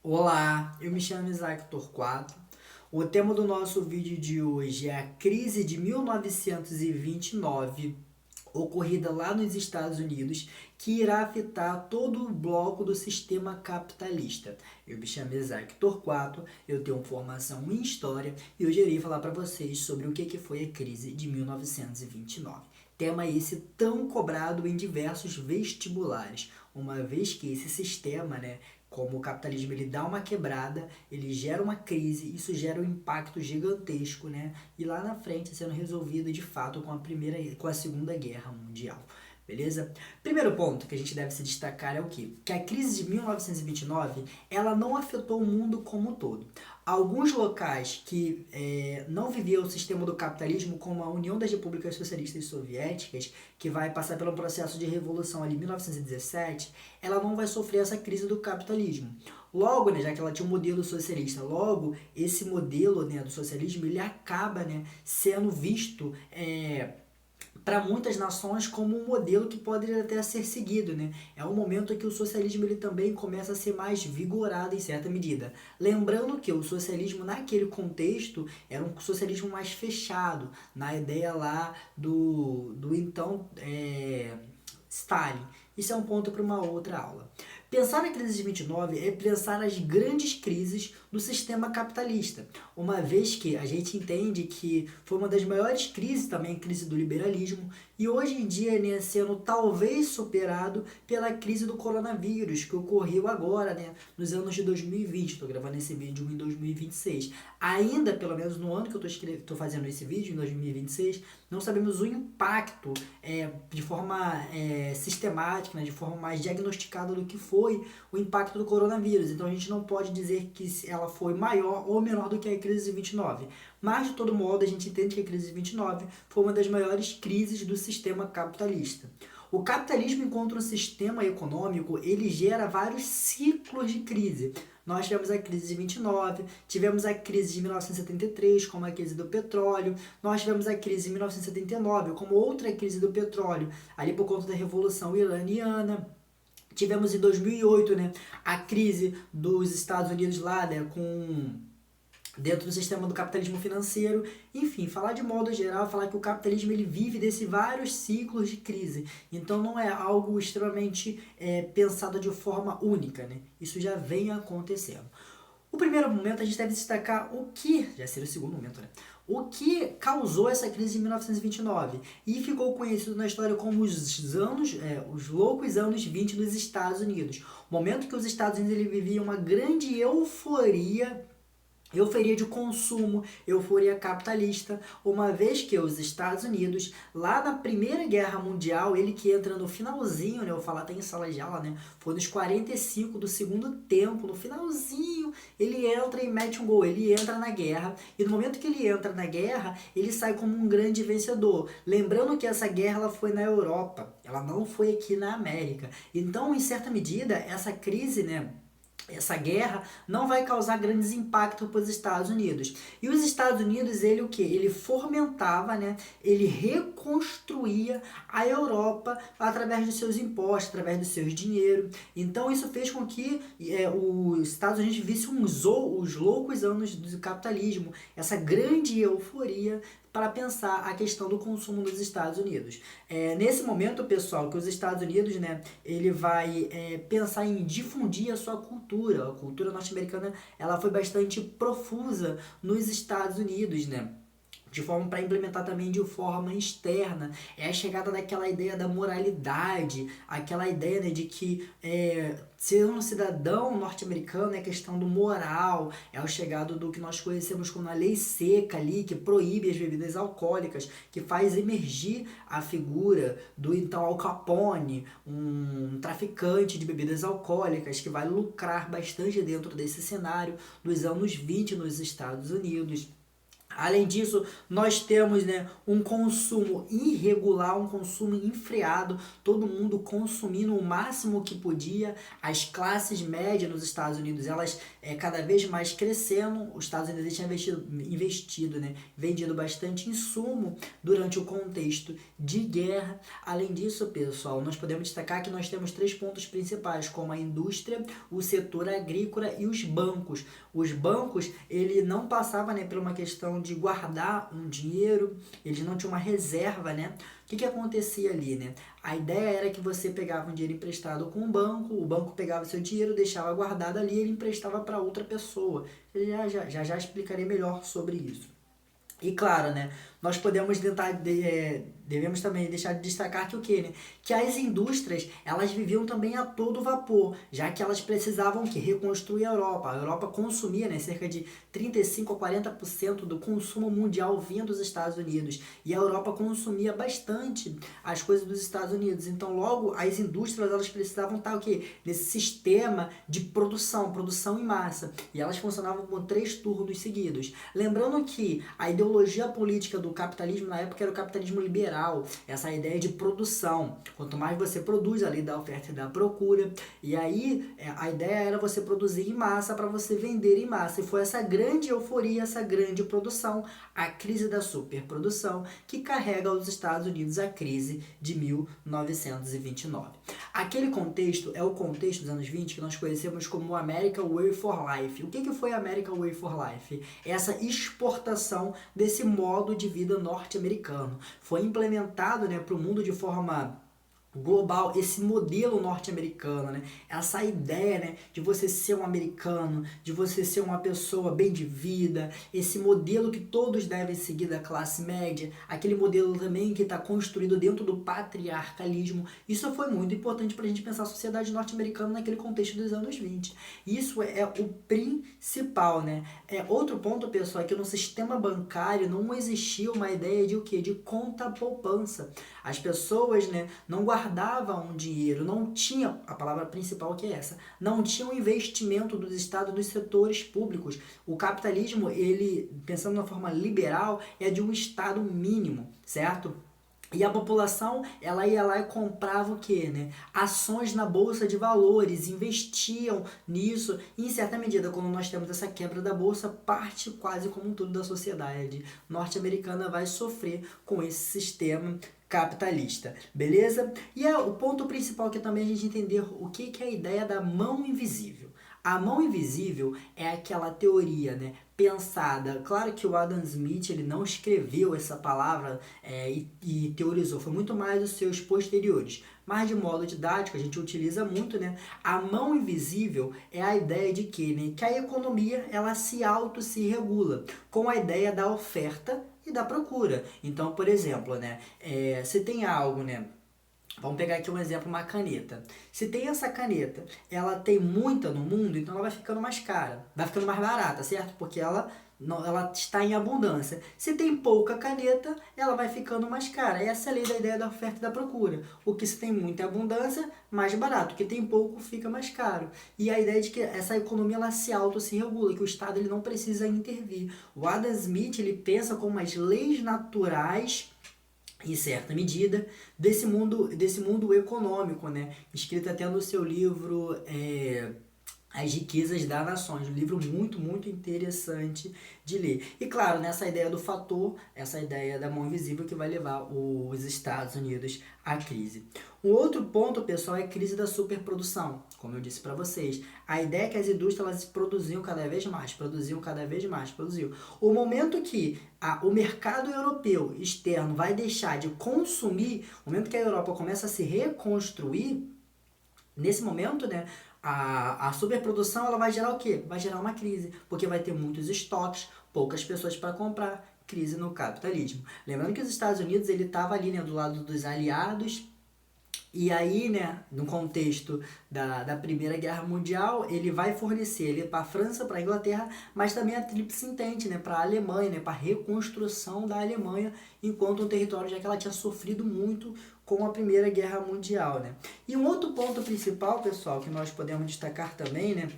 Olá, eu me chamo Isaac Torquato. O tema do nosso vídeo de hoje é a crise de 1929, ocorrida lá nos Estados Unidos, que irá afetar todo o bloco do sistema capitalista. Eu me chamo Isaac Torquato, eu tenho formação em História e hoje irei falar para vocês sobre o que foi a crise de 1929. Tema esse tão cobrado em diversos vestibulares, uma vez que esse sistema, como o capitalismo ele dá uma quebrada, ele gera uma crise, isso gera um impacto gigantesco, E lá na frente sendo resolvido de fato com a Segunda Guerra Mundial. Beleza? Primeiro ponto que a gente deve se destacar é o quê? Que a crise de 1929 ela não afetou o mundo como um todo. Alguns locais que não viviam o sistema do capitalismo, como a União das Repúblicas Socialistas Soviéticas, que vai passar pelo processo de revolução ali em 1917, ela não vai sofrer essa crise do capitalismo. Logo, já que ela tinha um modelo socialista, logo esse modelo do socialismo ele acaba sendo visto para muitas nações como um modelo que pode até ser seguido, É um momento em que o socialismo ele também começa a ser mais vigorado em certa medida. Lembrando que o socialismo naquele contexto era um socialismo mais fechado, na ideia lá do então Stalin. Isso é um ponto para uma outra aula. Pensar na crise de 29 é pensar nas grandes crises do sistema capitalista, uma vez que a gente entende que foi uma das maiores crises também, a crise do liberalismo, e hoje em dia sendo talvez superado pela crise do coronavírus, que ocorreu agora, nos anos de 2020. Estou gravando esse vídeo em 2026. Ainda, pelo menos no ano que eu estou fazendo esse vídeo, em 2026, não sabemos o impacto de forma sistemática, de forma mais diagnosticada do que foi o impacto do coronavírus. Então a gente não pode dizer que ela foi maior ou menor do que a crise de 29. Mas, de todo modo, a gente entende que a crise de 29 foi uma das maiores crises do sistema capitalista. O capitalismo, enquanto um sistema econômico, ele gera vários ciclos de crise. Nós tivemos a crise de 29, tivemos a crise de 1973, como a crise do petróleo, nós tivemos a crise de 1979, como outra crise do petróleo, ali por conta da Revolução Iraniana. Tivemos em 2008, a crise dos Estados Unidos lá, dentro do sistema do capitalismo financeiro. Enfim, falar de modo geral, falar que o capitalismo ele vive desses vários ciclos de crise. Então não é algo extremamente pensado de forma única, Isso já vem acontecendo. O primeiro momento a gente deve destacar o que, já seria o segundo momento, o que causou essa crise de 1929 e ficou conhecido na história como os loucos anos 20 dos Estados Unidos. O momento que os Estados Unidos ele viviam uma grande euforia de consumo, euforia capitalista, uma vez que os Estados Unidos, lá na Primeira Guerra Mundial, ele que entra no finalzinho, eu falo até em sala de aula, foi nos 45 do segundo tempo, no finalzinho, ele entra e mete um gol, ele entra na guerra, e no momento que ele entra na guerra, ele sai como um grande vencedor. Lembrando que essa guerra ela foi na Europa, ela não foi aqui na América. Então, em certa medida, essa crise, essa guerra não vai causar grandes impactos para os Estados Unidos. E os Estados Unidos, ele o que? Ele fomentava, ele reconstruía a Europa através dos seus impostos, através dos seus dinheiro. Então isso fez com que os Estados Unidos vissem os loucos anos do capitalismo, essa grande euforia para pensar a questão do consumo nos Estados Unidos. Nesse momento, pessoal, que os Estados Unidos, ele vai pensar em difundir a sua cultura. A cultura norte-americana, ela foi bastante profusa nos Estados Unidos, de forma para implementar também de forma externa. É a chegada daquela ideia da moralidade, aquela ideia de que ser um cidadão norte-americano é questão do moral, é o chegado do que nós conhecemos como a lei seca ali, que proíbe as bebidas alcoólicas, que faz emergir a figura do então Al Capone, um traficante de bebidas alcoólicas que vai lucrar bastante dentro desse cenário dos anos 20 nos Estados Unidos. Além disso, nós temos, né, um consumo irregular, um consumo enfreado, todo mundo consumindo o máximo que podia, as classes médias nos Estados Unidos, elas cada vez mais crescendo, os Estados Unidos tinham investido, né, vendido bastante insumo durante o contexto de guerra. Além disso, pessoal, nós podemos destacar que nós temos 3 pontos principais, como a indústria, o setor agrícola e os bancos. Os bancos, ele não passava, né, por uma questão de guardar um dinheiro, eles não tinham uma reserva, né? O que acontecia ali, né? A ideia era que você pegava um dinheiro emprestado com o banco pegava seu dinheiro, deixava guardado ali e ele emprestava para outra pessoa. Já explicarei melhor sobre isso. E claro, né, nós podemos devemos também deixar de destacar que o quê, né? Que as indústrias, elas viviam também a todo vapor, já que elas precisavam que reconstruir a Europa. A Europa consumia, né, cerca de 35 a 40% do consumo mundial vinha dos Estados Unidos, e a Europa consumia bastante as coisas dos Estados Unidos. Então, logo, as indústrias, elas precisavam estar o quê? Nesse sistema de produção em massa, e elas funcionavam com 3 turnos seguidos. Lembrando que a ideologia política do capitalismo na época era o capitalismo liberal, essa ideia de produção. Quanto mais você produz, a lei da oferta e da procura, e aí a ideia era você produzir em massa para você vender em massa, e foi essa grande euforia, essa grande produção, a crise da superprodução, que carrega aos Estados Unidos a crise de 1929. Aquele contexto é o contexto dos anos 20 que nós conhecemos como American Way for Life. O que foi American Way for Life? Essa exportação desse modo de vida norte-americano. Foi implementado, né, para o mundo de forma global, esse modelo norte-americano, né? Essa ideia, né, de você ser um americano, de você ser uma pessoa bem de vida, esse modelo que todos devem seguir da classe média, aquele modelo também que está construído dentro do patriarcalismo. Isso foi muito importante para a gente pensar a sociedade norte-americana naquele contexto dos anos 20. Isso é o principal, né? Outro ponto, pessoal, é que no sistema bancário não existia uma ideia de o quê? De conta-poupança. As pessoas, né, não guardavam dinheiro, não tinha, a palavra principal que é essa, não tinha um investimento dos estados nos setores públicos. O capitalismo, ele, pensando de uma forma liberal, é de um estado mínimo, certo? E a população, ela ia lá e comprava o quê, né? Ações na bolsa de valores, investiam nisso. E em certa medida, quando nós temos essa quebra da bolsa, parte quase como um todo da sociedade norte-americana vai sofrer com esse sistema capitalista, beleza? E o ponto principal aqui também é a gente entender o que é a ideia da mão invisível. A mão invisível é aquela teoria, né, pensada. Claro que o Adam Smith, ele não escreveu essa palavra e teorizou, foi muito mais os seus posteriores. Mas de modo didático, a gente utiliza muito, né? A mão invisível é a ideia de que, né, que a economia, ela se regula com a ideia da oferta e da procura. Então, por exemplo, né, se tem algo, né, vamos pegar aqui um exemplo, uma caneta. Se tem essa caneta, ela tem muita no mundo, então ela vai ficando mais cara, vai ficando mais barata, certo? Porque ela está em abundância. Se tem pouca caneta, ela vai ficando mais cara. Essa é a lei da ideia da oferta e da procura. O que se tem muita abundância, mais barato. O que tem pouco, fica mais caro. E a ideia de que essa economia, ela se regula, que o Estado, ele não precisa intervir. O Adam Smith, ele pensa como as leis naturais, em certa medida, desse mundo econômico, né? Escrito até no seu livro As Riquezas das Nações, um livro muito, muito interessante de ler. E claro, nessa ideia do fator, essa ideia da mão invisível que vai levar os Estados Unidos à crise. Um outro ponto, pessoal, é a crise da superprodução. Como eu disse para vocês, a ideia é que as indústrias, elas produziam cada vez mais. O momento que o mercado europeu externo vai deixar de consumir, o momento que a Europa começa a se reconstruir, nesse momento, né, a superprodução, ela vai gerar o quê? Vai gerar uma crise, porque vai ter muitos estoques, poucas pessoas para comprar, crise no capitalismo. Lembrando que os Estados Unidos, ele estava ali, né, do lado dos aliados. E aí, né, no contexto da Primeira Guerra Mundial, ele vai fornecer ele para a França, para a Inglaterra, mas também a Tríplice Entente, né, para a Alemanha, né, para a reconstrução da Alemanha, enquanto um território já que ela tinha sofrido muito com a Primeira Guerra Mundial, né. E um outro ponto principal, pessoal, que nós podemos destacar também, né,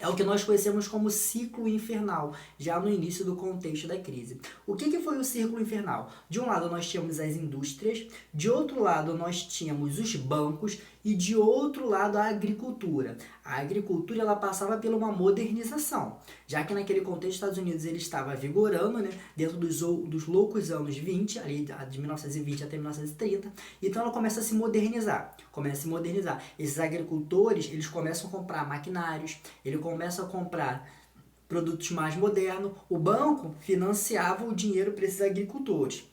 É o que nós conhecemos como ciclo infernal, já no início do contexto da crise. O que foi o ciclo infernal? De um lado nós tínhamos as indústrias, de outro lado nós tínhamos os bancos e de outro lado a agricultura. A agricultura ela passava por uma modernização, já que naquele contexto os Estados Unidos ele estava vigorando, né, dentro dos loucos anos 20, ali de 1920 até 1930, então ela começa a se modernizar, Esses agricultores, eles começam a comprar maquinários, eles começam a comprar produtos mais modernos, o banco financiava o dinheiro para esses agricultores.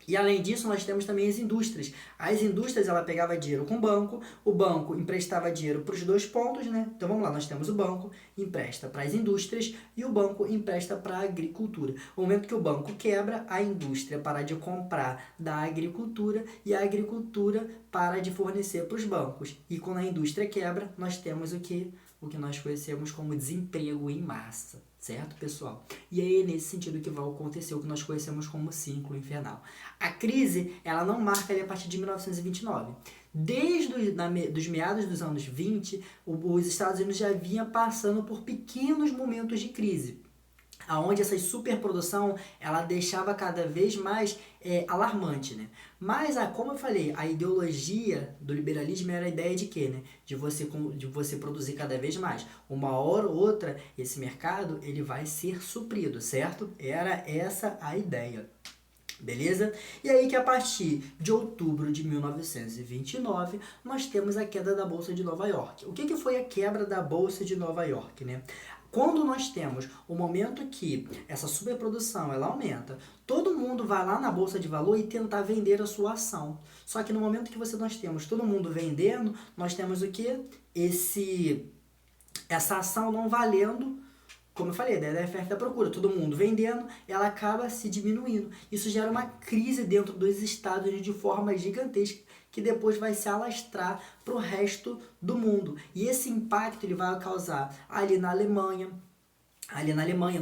E além disso, nós temos também as indústrias. As indústrias, ela pegava dinheiro com o banco emprestava dinheiro para os dois pontos, né? Então vamos lá, nós temos o banco, empresta para as indústrias e o banco empresta para a agricultura. No momento que o banco quebra, a indústria para de comprar da agricultura e a agricultura para de fornecer para os bancos. E quando a indústria quebra, nós temos o que nós conhecemos como desemprego em massa, certo, pessoal? E aí é nesse sentido que vai acontecer o que nós conhecemos como ciclo infernal. A crise, ela não marca ali a partir de 1929. Desde os meados dos anos 20, os Estados Unidos já vinham passando por pequenos momentos de crise, aonde essa superprodução ela deixava cada vez mais alarmante, né? Mas, como eu falei, a ideologia do liberalismo era a ideia de quê, né? De você produzir cada vez mais. Uma hora ou outra, esse mercado ele vai ser suprido, certo? Era essa a ideia. Beleza? E aí que a partir de outubro de 1929, nós temos a queda da Bolsa de Nova York. O que foi a quebra da Bolsa de Nova York, né? Quando nós temos o momento que essa superprodução ela aumenta, todo mundo vai lá na Bolsa de Valor e tentar vender a sua ação. Só que no momento que nós temos todo mundo vendendo, nós temos o quê? Essa ação não valendo. Como eu falei, da oferta e da procura, todo mundo vendendo, ela acaba se diminuindo. Isso gera uma crise dentro dos Estados Unidos de forma gigantesca, que depois vai se alastrar para o resto do mundo. E esse impacto ele vai causar ali na Alemanha,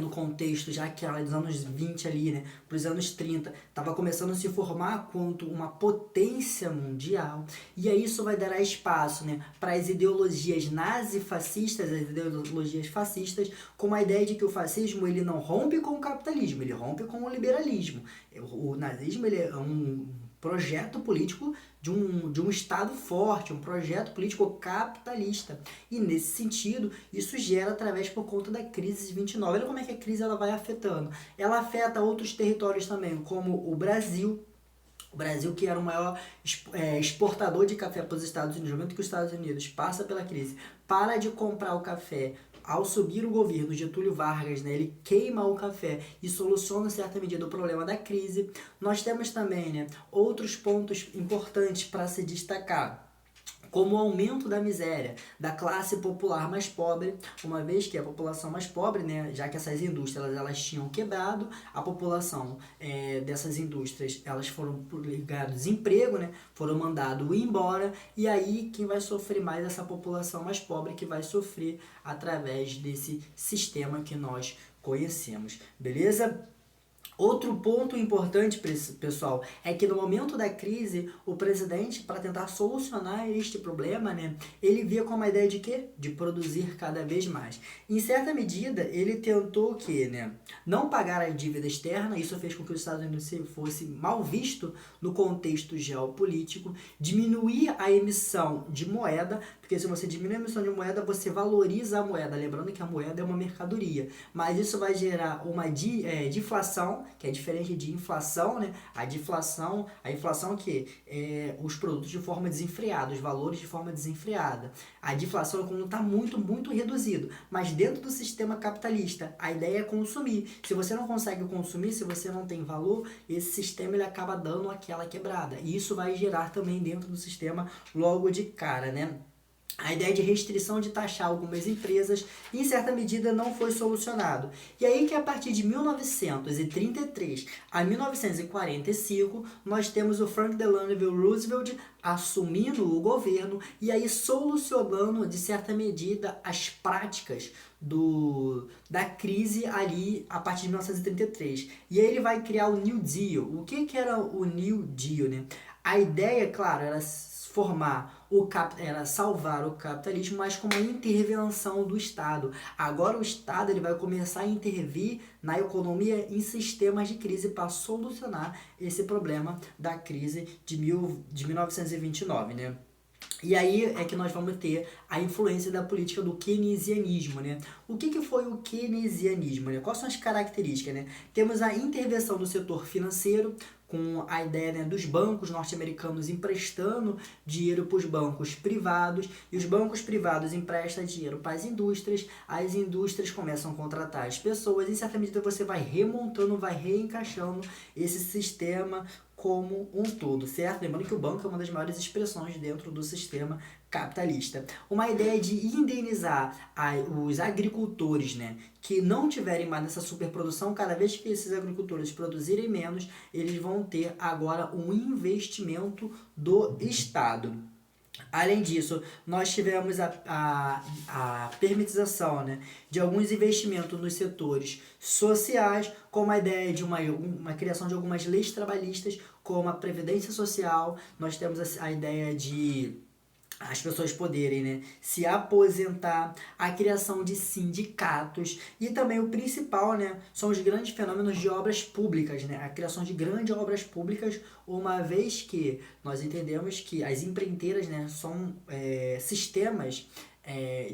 no contexto, já que ela dos anos 20 ali, né, para os anos 30, estava começando a se formar quanto uma potência mundial, e aí isso vai dar espaço, né, para as ideologias nazifascistas, as ideologias fascistas, com a ideia de que o fascismo ele não rompe com o capitalismo, ele rompe com o liberalismo. O nazismo ele é um projeto político de um Estado forte, um projeto político capitalista. E nesse sentido, isso gera através por conta da crise de 29. Olha como é que a crise ela vai afetando. Ela afeta outros territórios também, como o Brasil. O Brasil, que era o maior exportador de café para os Estados Unidos, no momento que os Estados Unidos passa pela crise, para de comprar o café. Ao subir o governo Getúlio Vargas, né, ele queima o café e soluciona, em certa medida, o problema da crise. Nós temos também, né, outros pontos importantes para se destacar, como o aumento da miséria da classe popular mais pobre, uma vez que a população mais pobre, né, já que essas indústrias elas tinham quebrado, a população dessas indústrias elas foram ligadas ao desemprego, né, foram mandados embora, e aí quem vai sofrer mais é essa população mais pobre, que vai sofrer através desse sistema que nós conhecemos, beleza? Outro ponto importante, pessoal, é que no momento da crise, o presidente, para tentar solucionar este problema, né, ele via como a ideia de quê? De produzir cada vez mais. Em certa medida, ele tentou que, né, não pagar a dívida externa, isso fez com que os Estados Unidos fosse mal visto no contexto geopolítico, diminuir a emissão de moeda, porque se você diminui a emissão de moeda, você valoriza a moeda, lembrando que a moeda é uma mercadoria, mas isso vai gerar uma deflação, que é diferente de inflação, né? A inflação que é os produtos de forma desenfreada, os valores de forma desenfreada. A deflação é quando está muito, muito reduzido. Mas dentro do sistema capitalista, a ideia é consumir. Se você não consegue consumir, se você não tem valor, esse sistema ele acaba dando aquela quebrada. E isso vai gerar também dentro do sistema logo de cara, né? A ideia de restrição de taxar algumas empresas, em certa medida, não foi solucionado. E aí que a partir de 1933 a 1945, nós temos o Franklin Delano Roosevelt assumindo o governo e aí solucionando, de certa medida, as práticas da crise ali a partir de 1933. E aí ele vai criar o New Deal. O que era o New Deal, né? A ideia, claro, era era salvar o capitalismo, mas com uma intervenção do Estado. Agora o Estado ele vai começar a intervir na economia em sistemas de crise para solucionar esse problema da crise de 1929, né? E aí é que nós vamos ter a influência da política do keynesianismo, né? O que foi o keynesianismo, né? Quais são as características, né? Temos a intervenção do setor financeiro, com a ideia, né, dos bancos norte-americanos emprestando dinheiro para os bancos privados, e os bancos privados emprestam dinheiro para as indústrias começam a contratar as pessoas, e em certa medida você vai remontando, vai reencaixando esse sistema como um todo, certo? Lembrando que o banco é uma das maiores expressões dentro do sistema capitalista. Uma ideia de indenizar os agricultores, né, que não tiverem mais essa superprodução. Cada vez que esses agricultores produzirem menos, eles vão ter agora um investimento do Estado. Além disso, nós tivemos a permitização, né, de alguns investimentos nos setores sociais, com a ideia de uma criação de algumas leis trabalhistas, como a Previdência Social. Nós temos a ideia de as pessoas poderem, né, se aposentar, a criação de sindicatos, e também o principal, né, são os grandes fenômenos de obras públicas, né, a criação de grandes obras públicas, uma vez que nós entendemos que as empreiteiras, né, são sistemas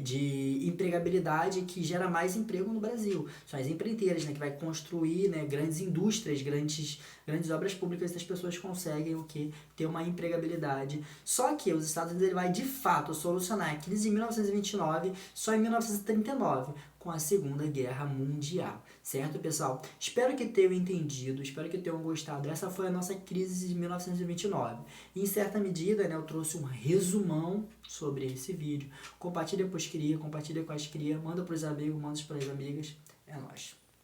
de empregabilidade que gera mais emprego no Brasil. São as empreiteiras, né, que vai construir, né, grandes indústrias, grandes obras públicas, e as pessoas conseguem o que? Ter uma empregabilidade. Só que os Estados Unidos ele vai de fato solucionar a crise de 1929 só em 1939, com a Segunda Guerra Mundial. Certo, pessoal? Espero que tenham entendido, espero que tenham gostado. Essa foi a nossa crise de 1929. E, em certa medida, né, eu trouxe um resumão sobre esse vídeo. Compartilha com as crias, manda para os amigos, manda para as amigas. É nóis.